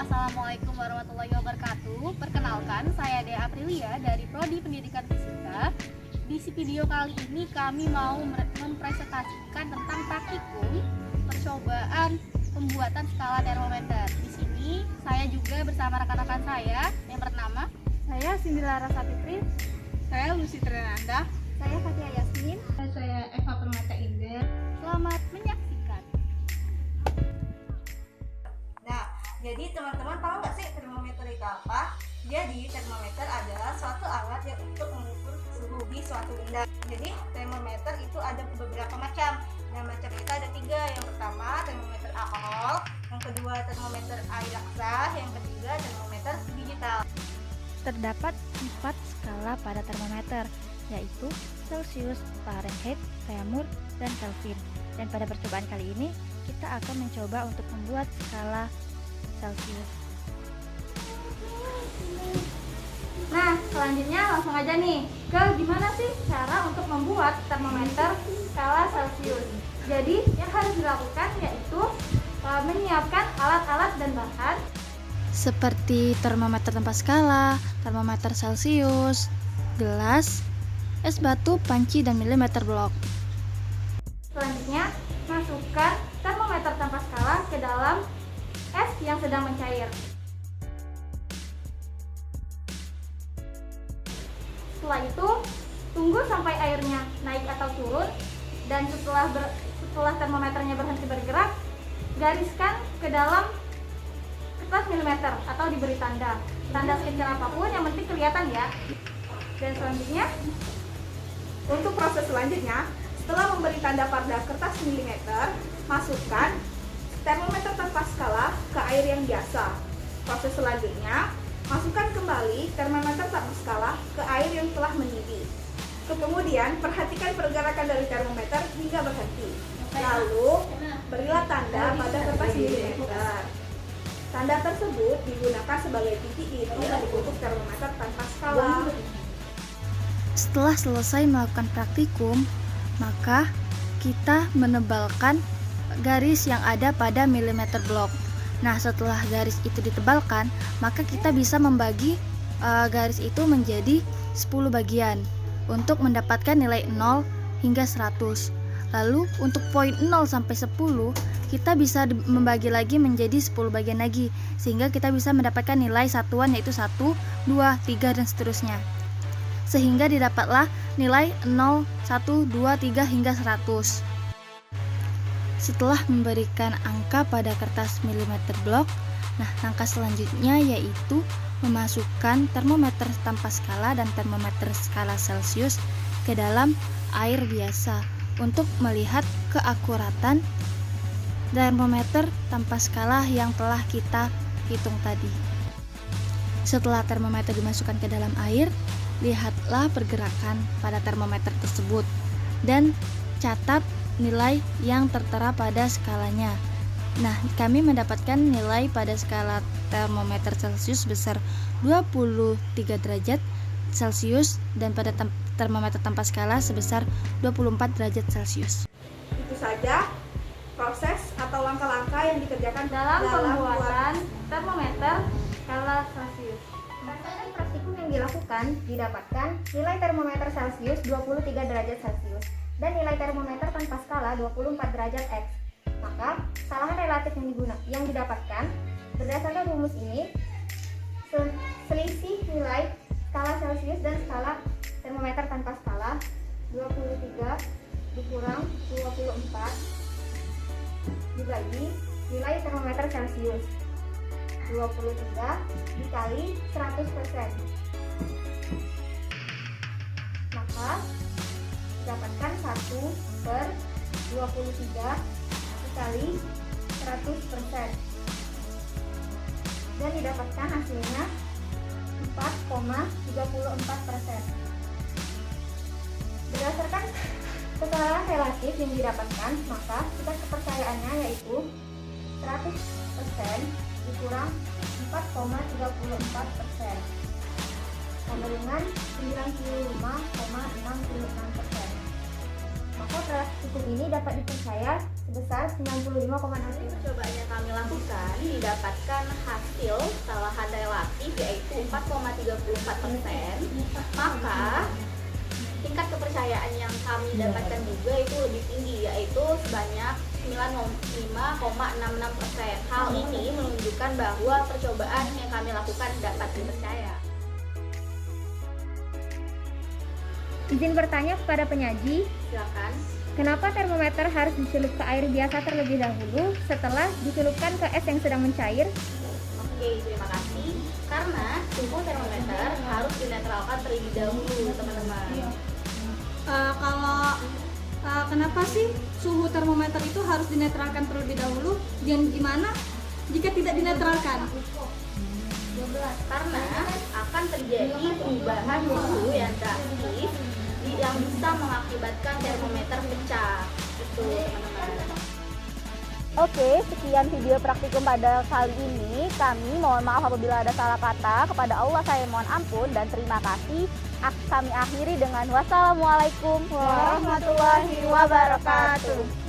Assalamualaikum warahmatullahi wabarakatuh. Perkenalkan, saya Dea Aprilia dari Prodi Pendidikan Fisika. Di video kali ini kami mau mempresentasikan tentang praktikum percobaan pembuatan skala termometer. Di sini saya juga bersama rekan-rekan saya yang bernama Saya Cindy Lara Sapitri. Saya Lucy Trenanda. Saya Fatia Yasmin. Saya Eva Permata Inder. Selamat menyaksikan. Nah, jadi teman-teman tahu nggak sih termometer itu apa? Jadi termometer adalah suatu alat yang untuk mengukur suhu di suatu benda. Jadi termometer itu ada beberapa macam. Yang macam itu ada 3. Yang pertama termometer alkohol, yang kedua termometer air laksa, yang ketiga termometer digital. Terdapat 4 skala pada termometer, yaitu Celcius, Fahrenheit, Reaumur, dan Kelvin. Dan pada percobaan kali ini, kita akan mencoba untuk membuat skala Celcius. Nah, selanjutnya langsung aja nih ke gimana sih cara untuk membuat termometer skala Celcius. Jadi, yang harus dilakukan yaitu menyiapkan alat-alat dan bahan seperti termometer tanpa skala, termometer Celcius, gelas, es batu, panci, dan milimeter blok. Selanjutnya, masukkan termometer tanpa skala ke dalam es yang sedang mencair. Setelah itu, tunggu sampai airnya naik atau turun, dan setelah termometernya berhenti bergerak, gariskan ke dalam kertas milimeter atau diberi tanda sekecil apapun, yang penting kelihatan ya. Dan selanjutnya, Untuk proses selanjutnya, setelah memberi tanda pada kertas milimeter, masukkan termometer tanpa skala ke air yang biasa. Proses selanjutnya, masukkan kembali termometer tanpa skala ke air yang telah mendidih. Kemudian, perhatikan pergerakan dari termometer hingga berhenti. Lalu, berilah tanda pada kertas milimeter. Tanda tersebut digunakan sebagai titik inti untuk termometer tanpa skala. Setelah selesai melakukan praktikum, maka kita menebalkan garis yang ada pada milimeter blok. Nah, setelah garis itu ditebalkan, maka kita bisa membagi garis itu menjadi 10 bagian untuk mendapatkan nilai 0 hingga 100. Lalu untuk poin 0 sampai 10, kita bisa membagi lagi menjadi 10 bagian lagi, sehingga kita bisa mendapatkan nilai satuan yaitu 1, 2, 3, dan seterusnya. Sehingga didapatlah nilai 0, 1, 2, 3, hingga 100. Setelah memberikan angka pada kertas milimeter blok, nah langkah selanjutnya yaitu memasukkan termometer tanpa skala dan termometer skala Celcius ke dalam air biasa untuk melihat keakuratan termometer tanpa skala yang telah kita hitung tadi. Setelah termometer dimasukkan ke dalam air, lihatlah pergerakan pada termometer tersebut dan catat nilai yang tertera pada skalanya. Nah, kami mendapatkan nilai pada skala termometer Celcius sebesar 23 derajat Celcius dan pada termometer tanpa skala sebesar 24 derajat Celcius. Itu saja proses atau langkah-langkah yang dikerjakan dalam pembuatan termometer skala Celcius. Berdasarkan praktikum yang dilakukan, didapatkan nilai termometer Celcius 23 derajat Celcius dan nilai termometer tanpa skala 24 derajat X. Maka, kesalahan relatif yang didapatkan berdasarkan rumus ini, selisih nilai skala Celcius dan skala termometer tanpa skala 23 dikurang 24 dibagi nilai termometer Celcius 23 dikali 100%, maka dapatkan 1/23 dikali 100% dan didapatkan hasilnya 4,34%. Berdasarkan kesalahan relatif yang didapatkan, maka tingkat kepercayaannya yaitu 100% dikurang 4,34%, sama dengan 95,66%. maka praktikum ini dapat dipercaya sebesar 95,6%. Percobaan yang kami lakukan didapatkan hasil kesalahan relatif yaitu 4,34%. Maka tingkat kepercayaan yang kami dapatkan juga itu lebih tinggi yaitu sebanyak 95,66%. Hal ini menunjukkan bahwa percobaan yang kami lakukan dapat dipercaya. Izin bertanya kepada penyaji, Silakan. kenapa termometer harus dicelup ke air biasa terlebih dahulu setelah dicelupkan ke es yang sedang mencair? Oke, terima kasih. Karena suhu termometer harus dinetralkan terlebih dahulu, teman-teman. Kenapa sih suhu termometer itu harus dinetralkan terlebih dahulu dan gimana jika tidak dinetralkan? Karena akan terjadi perubahan suhu yang drastis yang bisa mengakibatkan termometer pecah. Itu, teman-teman. Oke, sekian video praktikum pada kali ini. Kami mohon maaf apabila ada salah kata. Kepada Allah saya mohon ampun dan terima kasih. Kami akhiri dengan wassalamualaikum warahmatullahi wabarakatuh.